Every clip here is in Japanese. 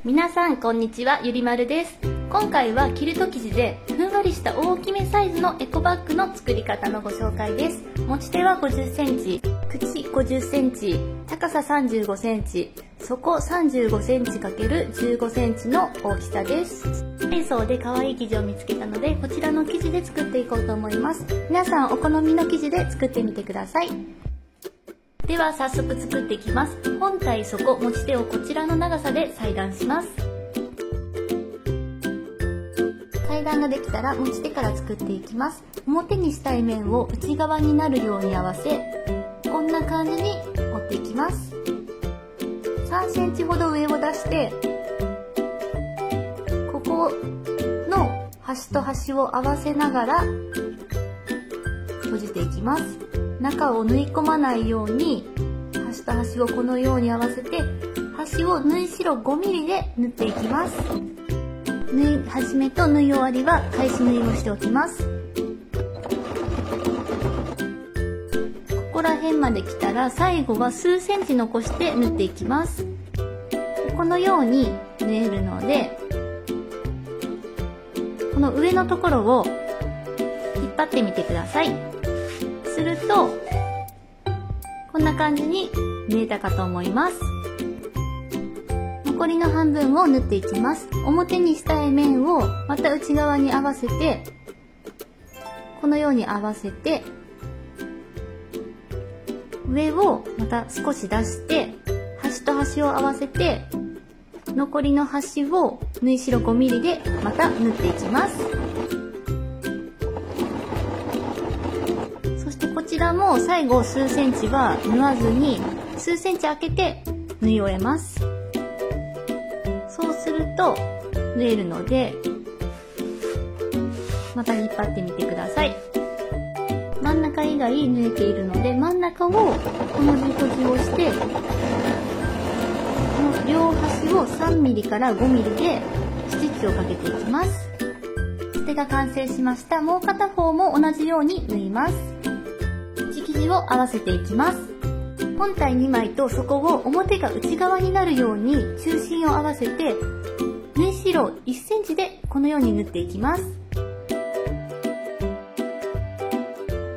皆さんこんにちは、ゆりまるです。今回はキルト生地でふんわりした大きめサイズのエコバッグの作り方のご紹介です。持ち手は50センチ、口50センチ、高さ35センチ、底35センチ ×15 センチの大きさです。ダイソーで可愛い生地を見つけたので、こちらの生地で作っていこうと思います。皆さんお好みの生地で作ってみてください。では早速作っていきます。本体底持ち手をこちらの長さで裁断します。裁断ができたら持ち手から作っていきます。表にしたい面を内側になるように合わせ、こんな感じに折っていきます。3センチほど上を出して、ここの端と端を合わせながら閉じていきます。中を縫い込まないように端と端をこのように合わせて、端を縫い代 5mm で縫っていきます。縫い始めと縫い終わりは返し縫いをしておきます。ここら辺まで来たら最後は数センチ残して縫っていきます。このように縫えるので、この上のところを引っ張ってみてください。するとこんな感じに縫えたかと思います。残りの半分を縫っていきます。表にしたい面をまた内側に合わせて、このように合わせて、上をまた少し出して端と端を合わせて、残りの端を縫い代 5mm でまた縫っていきます。こちらも最後数センチは縫わずに数センチ空けて縫い終えます。そうすると縫えるので、また引っ張ってみてください。真ん中以外縫えているので、真ん中をこの字とじをして、この両端を 3mm から 5mm でステッチをかけていきます。持ち手が完成しました。もう片方も同じように縫います。生地を合わせていきます。本体2枚と底を表が内側になるように中心を合わせて、縫い代1センチでこのように縫っていきます。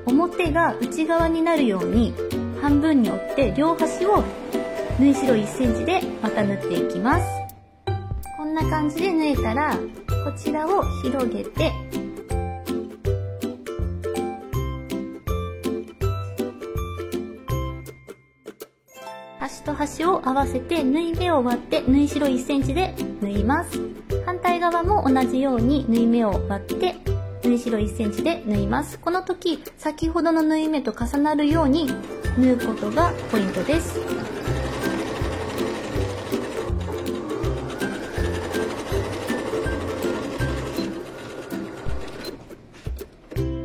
表が内側になるように半分に折って両端を縫い代1センチでまた縫っていきます。こんな感じで縫えたら、こちらを広げて端と端を合わせて縫い目を割って縫い代1センチで縫います。反対側も同じように縫い目を割って縫い代1センチで縫います。この時先ほどの縫い目と重なるように縫うことがポイントです。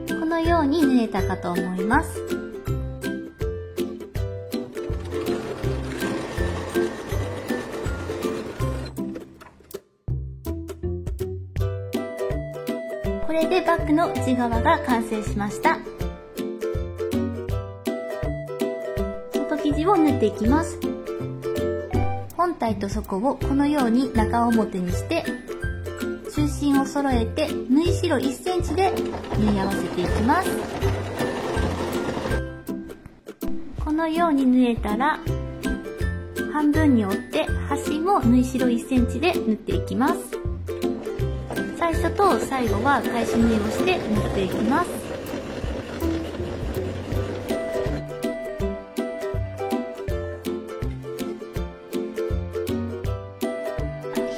このように縫えたかと思います。これでバッグの内側が完成しました。外生地を縫っていきます。本体と底をこのように中表にして、中心を揃えて縫い代1センチで縫い合わせていきます。このように縫えたら、半分に折って端も縫い代1センチで縫っていきます。最初と最後は返し縫いをして縫っていきます。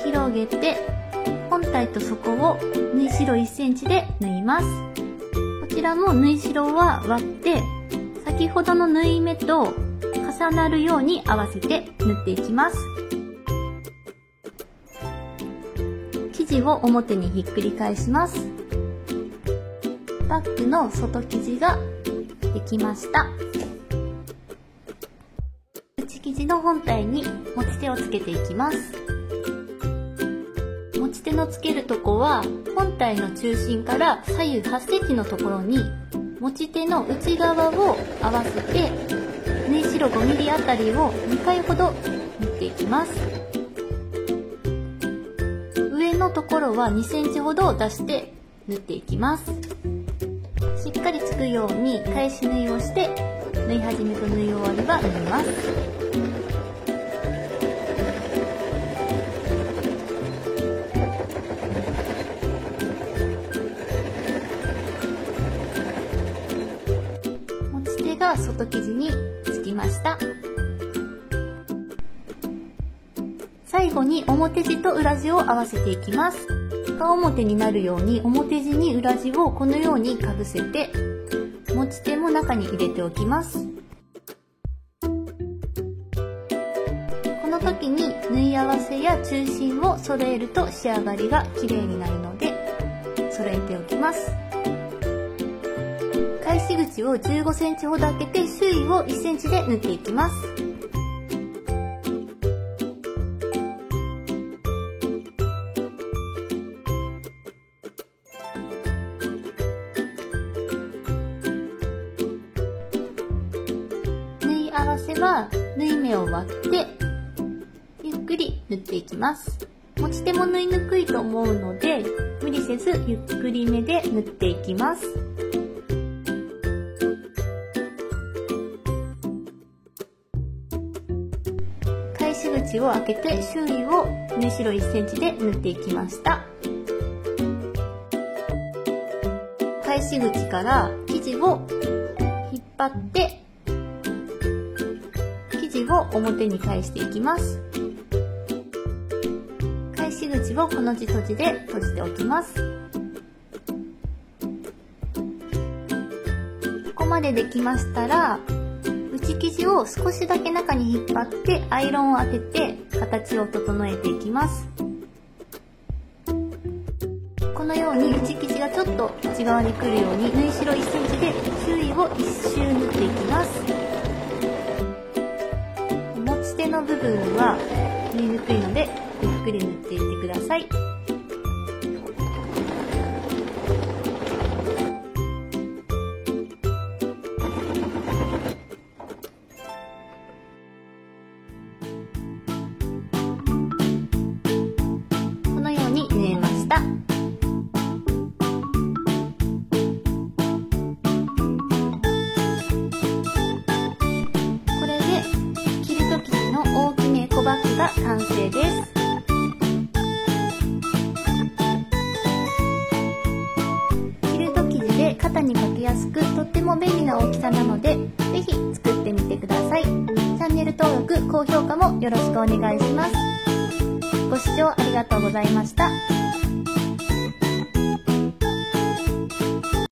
広げて本体と底を縫い代1センチで縫います。こちらも縫い代は割って先ほどの縫い目と重なるように合わせて縫っていきます。生地を表にひっくり返します。バッグの外生地ができました。内生地の本体に持ち手をつけていきます。持ち手のつけるとこは本体の中心から左右8センチのところに持ち手の内側を合わせて縫い代 5mm あたりを2回ほど縫っていきます。のところは2センチほど出して縫っていきます。しっかりつくように返し縫いをして、縫い始めと縫い終わりは縫います。持ち手が外生地につきました。最後に表地と裏地を合わせていきます。中表になるように表地に裏地をこのようにかぶせて、持ち手も中に入れておきます。この時に縫い合わせや中心を揃えると仕上がりが綺麗になるので揃えておきます。返し口を15センチほど開けて周囲を1センチで縫っていきます。合わせは縫い目を割ってゆっくり縫っていきます。持ち手も縫いにくいと思うので無理せずゆっくりめで縫っていきます。返し口を開けて周囲を縫い代1センチで縫っていきました。返し口から生地を引っ張って生地を表に返していきます。返し口をこの字とじで閉じておきます。ここまでできましたら、内生地を少しだけ中に引っ張ってアイロンを当てて形を整えていきます。このように内生地がちょっと内側に来るように縫い代1センチで周囲を1周縫っていきます。手の部分は縫いにくいのでゆっくり縫っていってください。このように縫えました。バッグが完成です。キルト生地で肩にかけやすくとっても便利な大きさなのでぜひ作ってみてください。チャンネル登録、高評価もよろしくお願いします。ご視聴ありがとうございました。